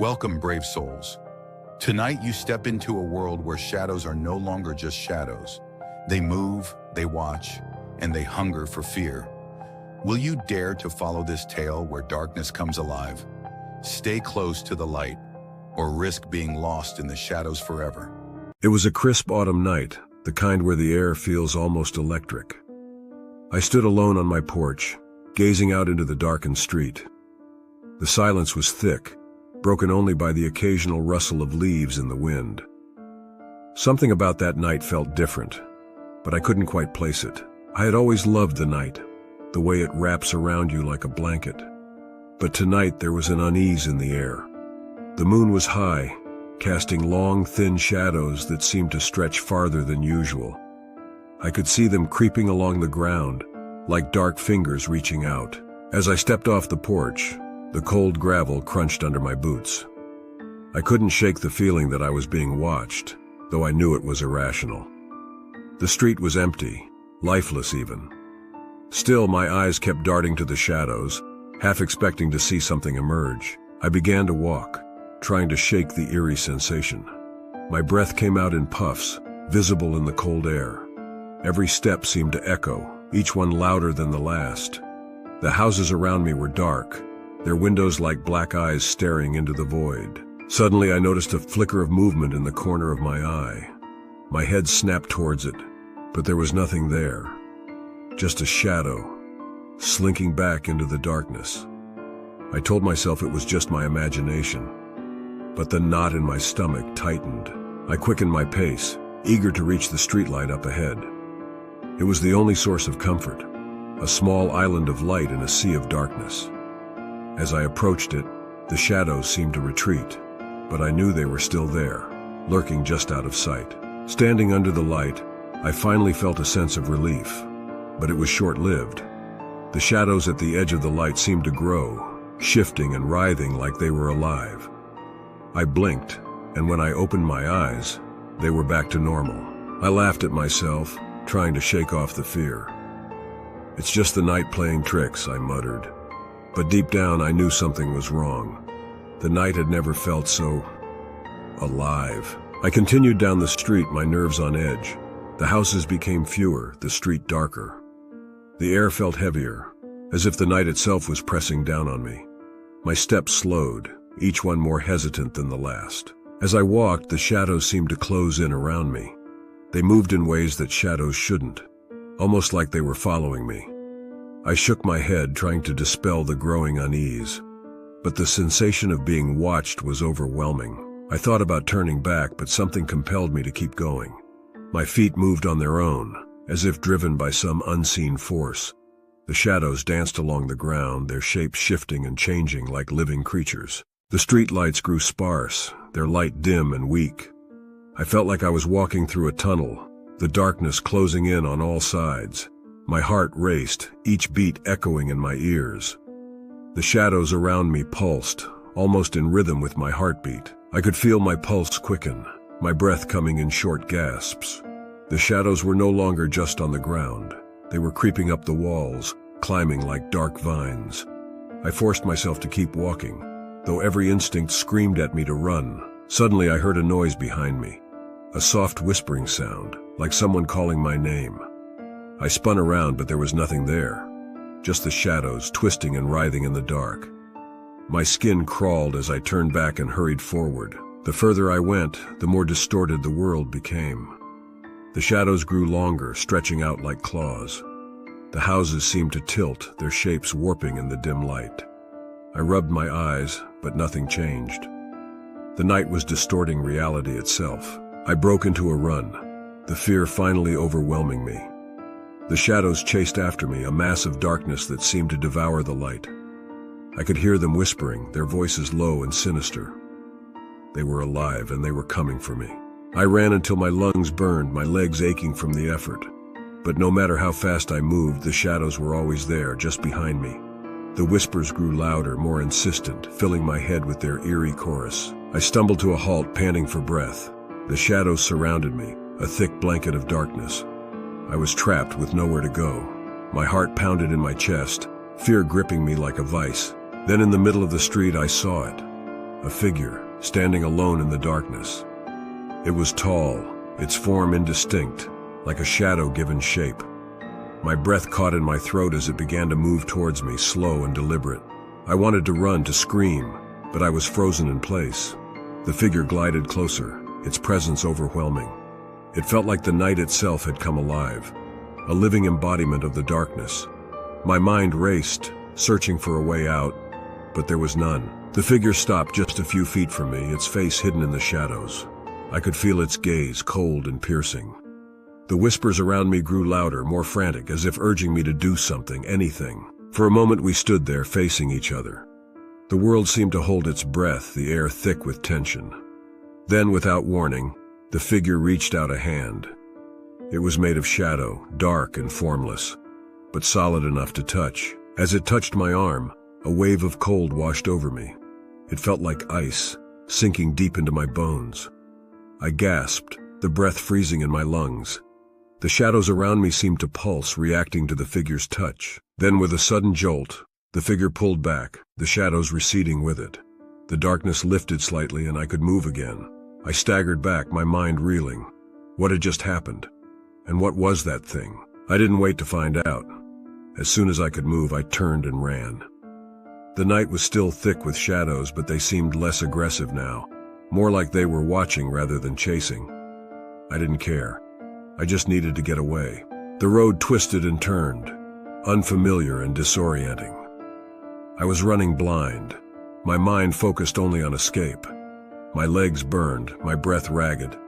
Welcome, brave souls. Tonight you step into a world where shadows are no longer just shadows. They move, they watch, and they hunger for fear. Will you dare to follow this tale where darkness comes alive? Stay close to the light, or risk being lost in the shadows forever. It was a crisp autumn night, the kind where the air feels almost electric. I stood alone on my porch, gazing out into the darkened street. The silence was thick, broken only by the occasional rustle of leaves in the wind. Something about that night felt different, but I couldn't quite place it. I had always loved the night, the way it wraps around you like a blanket. But tonight there was an unease in the air. The moon was high, casting long, thin shadows that seemed to stretch farther than usual. I could see them creeping along the ground, like dark fingers reaching out. As I stepped off the porch, the cold gravel crunched under my boots. I couldn't shake the feeling that I was being watched, though I knew it was irrational. The street was empty, lifeless even. Still, my eyes kept darting to the shadows, half expecting to see something emerge. I began to walk, trying to shake the eerie sensation. My breath came out in puffs, visible in the cold air. Every step seemed to echo, each one louder than the last. The houses around me were dark, their windows like black eyes staring into the void. Suddenly I noticed a flicker of movement in the corner of my eye. My head snapped towards it, but there was nothing there. Just a shadow, slinking back into the darkness. I told myself it was just my imagination, but the knot in my stomach tightened. I quickened my pace, eager to reach the streetlight up ahead. It was the only source of comfort, a small island of light in a sea of darkness. As I approached it, the shadows seemed to retreat, but I knew they were still there, lurking just out of sight. Standing under the light, I finally felt a sense of relief, but it was short-lived. The shadows at the edge of the light seemed to grow, shifting and writhing like they were alive. I blinked, and when I opened my eyes, they were back to normal. I laughed at myself, trying to shake off the fear. "It's just the night playing tricks," I muttered. But deep down, I knew something was wrong. The night had never felt so alive. I continued down the street, my nerves on edge. The houses became fewer, the street darker. The air felt heavier, as if the night itself was pressing down on me. My steps slowed, each one more hesitant than the last. As I walked, the shadows seemed to close in around me. They moved in ways that shadows shouldn't, almost like they were following me. I shook my head, trying to dispel the growing unease, but the sensation of being watched was overwhelming. I thought about turning back, but something compelled me to keep going. My feet moved on their own, as if driven by some unseen force. The shadows danced along the ground, their shapes shifting and changing like living creatures. The street lights grew sparse, their light dim and weak. I felt like I was walking through a tunnel, the darkness closing in on all sides. My heart raced, each beat echoing in my ears. The shadows around me pulsed, almost in rhythm with my heartbeat. I could feel my pulse quicken, my breath coming in short gasps. The shadows were no longer just on the ground. They were creeping up the walls, climbing like dark vines. I forced myself to keep walking, though every instinct screamed at me to run. Suddenly I heard a noise behind me, a soft whispering sound, like someone calling my name. I spun around, but there was nothing there, just the shadows twisting and writhing in the dark. My skin crawled as I turned back and hurried forward. The further I went, the more distorted the world became. The shadows grew longer, stretching out like claws. The houses seemed to tilt, their shapes warping in the dim light. I rubbed my eyes, but nothing changed. The night was distorting reality itself. I broke into a run, the fear finally overwhelming me. The shadows chased after me, a mass of darkness that seemed to devour the light. I could hear them whispering, their voices low and sinister. They were alive, and they were coming for me. I ran until my lungs burned, my legs aching from the effort. But no matter how fast I moved, the shadows were always there, just behind me. The whispers grew louder, more insistent, filling my head with their eerie chorus. I stumbled to a halt, panting for breath. The shadows surrounded me, a thick blanket of darkness. I was trapped with nowhere to go. My heart pounded in my chest, fear gripping me like a vice. Then in the middle of the street I saw it. a figure, standing alone in the darkness. It was tall, its form indistinct, like a shadow given shape. My breath caught in my throat as it began to move towards me, slow and deliberate. I wanted to run, to scream, but I was frozen in place. The figure glided closer, its presence overwhelming. It felt like the night itself had come alive, a living embodiment of the darkness. My mind raced, searching for a way out, but there was none. The figure stopped just a few feet from me, its face hidden in the shadows. I could feel its gaze, cold and piercing. The whispers around me grew louder, more frantic, as if urging me to do something, anything. For a moment we stood there, facing each other. The world seemed to hold its breath, the air thick with tension. Then, without warning, the figure reached out a hand. It was made of shadow, dark and formless, but solid enough to touch. As it touched my arm, a wave of cold washed over me. It felt like ice, sinking deep into my bones. I gasped, the breath freezing in my lungs. The shadows around me seemed to pulse, reacting to the figure's touch. Then, with a sudden jolt, the figure pulled back, the shadows receding with it. The darkness lifted slightly and I could move again. I staggered back, my mind reeling. What had just happened? And what was that thing? I didn't wait to find out. As soon as I could move, I turned and ran. The night was still thick with shadows, but they seemed less aggressive now, more like they were watching rather than chasing. I didn't care. I just needed to get away. The road twisted and turned, unfamiliar and disorienting. I was running blind, my mind focused only on escape. My legs burned, my breath ragged,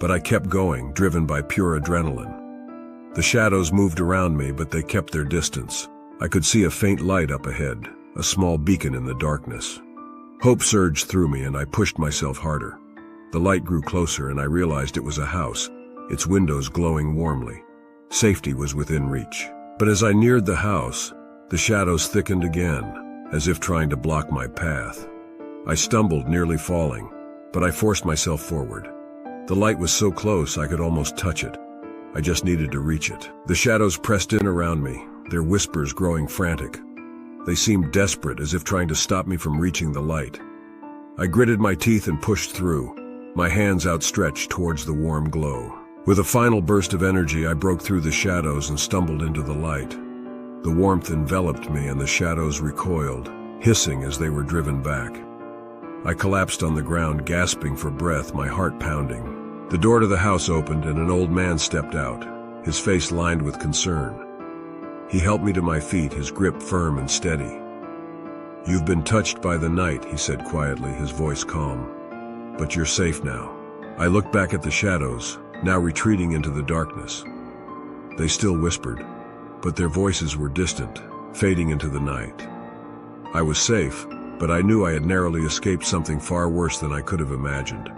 but I kept going, driven by pure adrenaline. The shadows moved around me, but they kept their distance. I could see a faint light up ahead, a small beacon in the darkness. Hope surged through me and I pushed myself harder. The light grew closer and I realized it was a house, its windows glowing warmly. Safety was within reach. But as I neared the house, the shadows thickened again, as if trying to block my path. I stumbled, nearly falling, but I forced myself forward. The light was so close I could almost touch it. I just needed to reach it. The shadows pressed in around me, their whispers growing frantic. They seemed desperate, as if trying to stop me from reaching the light. I gritted my teeth and pushed through, my hands outstretched towards the warm glow. With a final burst of energy, I broke through the shadows and stumbled into the light. The warmth enveloped me and the shadows recoiled, hissing as they were driven back. I collapsed on the ground, gasping for breath, my heart pounding. The door to the house opened and an old man stepped out, his face lined with concern. He helped me to my feet, his grip firm and steady. "You've been touched by the night," he said quietly, his voice calm. "But you're safe now." I looked back at the shadows, now retreating into the darkness. They still whispered, but their voices were distant, fading into the night. I was safe, but I knew I had narrowly escaped something far worse than I could have imagined.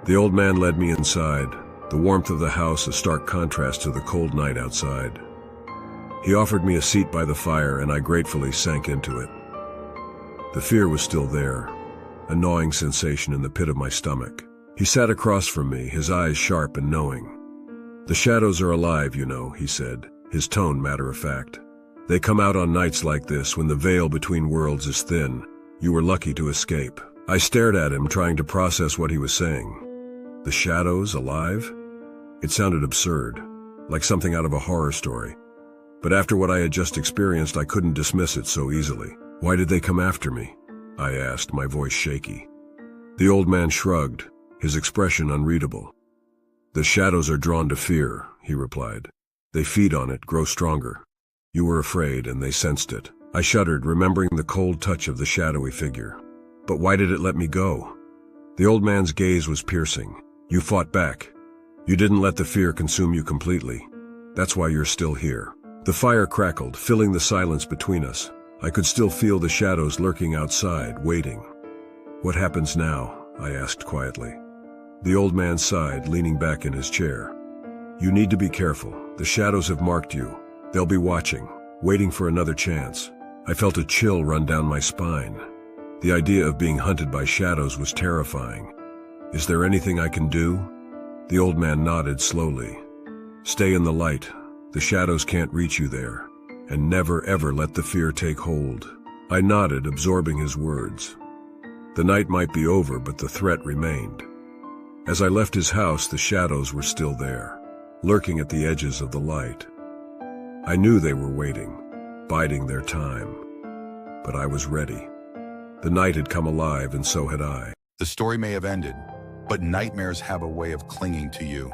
The old man led me inside, the warmth of the house a stark contrast to the cold night outside. He offered me a seat by the fire and I gratefully sank into it. The fear was still there, a gnawing sensation in the pit of my stomach. He sat across from me, his eyes sharp and knowing. "The shadows are alive, you know," he said, his tone matter-of-fact. "They come out on nights like this when the veil between worlds is thin. You were lucky to escape." I stared at him, trying to process what he was saying. The shadows alive? It sounded absurd, like something out of a horror story. But after what I had just experienced, I couldn't dismiss it so easily. "Why did they come after me?" I asked, my voice shaky. The old man shrugged, his expression unreadable. "The shadows are drawn to fear," he replied. "They feed on it, grow stronger. You were afraid, and they sensed it." I shuddered, remembering the cold touch of the shadowy figure. "But why did it let me go?" The old man's gaze was piercing. "You fought back. You didn't let the fear consume you completely. That's why you're still here." The fire crackled, filling the silence between us. I could still feel the shadows lurking outside, waiting. "What happens now?" I asked quietly. The old man sighed, leaning back in his chair. "You need to be careful. The shadows have marked you. They'll be watching, waiting for another chance." I felt a chill run down my spine. The idea of being hunted by shadows was terrifying. "Is there anything I can do?" The old man nodded slowly. "Stay in the light. The shadows can't reach you there. And never ever let the fear take hold." I nodded, absorbing his words. The night might be over, but the threat remained. As I left his house, the shadows were still there, lurking at the edges of the light. I knew they were waiting, biding their time. But I was ready. The night had come alive, and so had I. The story may have ended, but nightmares have a way of clinging to you,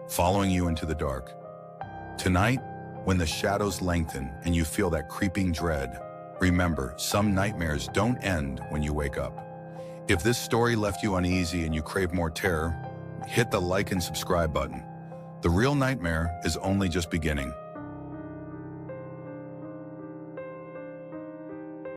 following you into the dark. Tonight, when the shadows lengthen and you feel that creeping dread, remember, some nightmares don't end when you wake up. If this story left you uneasy and you crave more terror, hit the like and subscribe button. The real nightmare is only just beginning.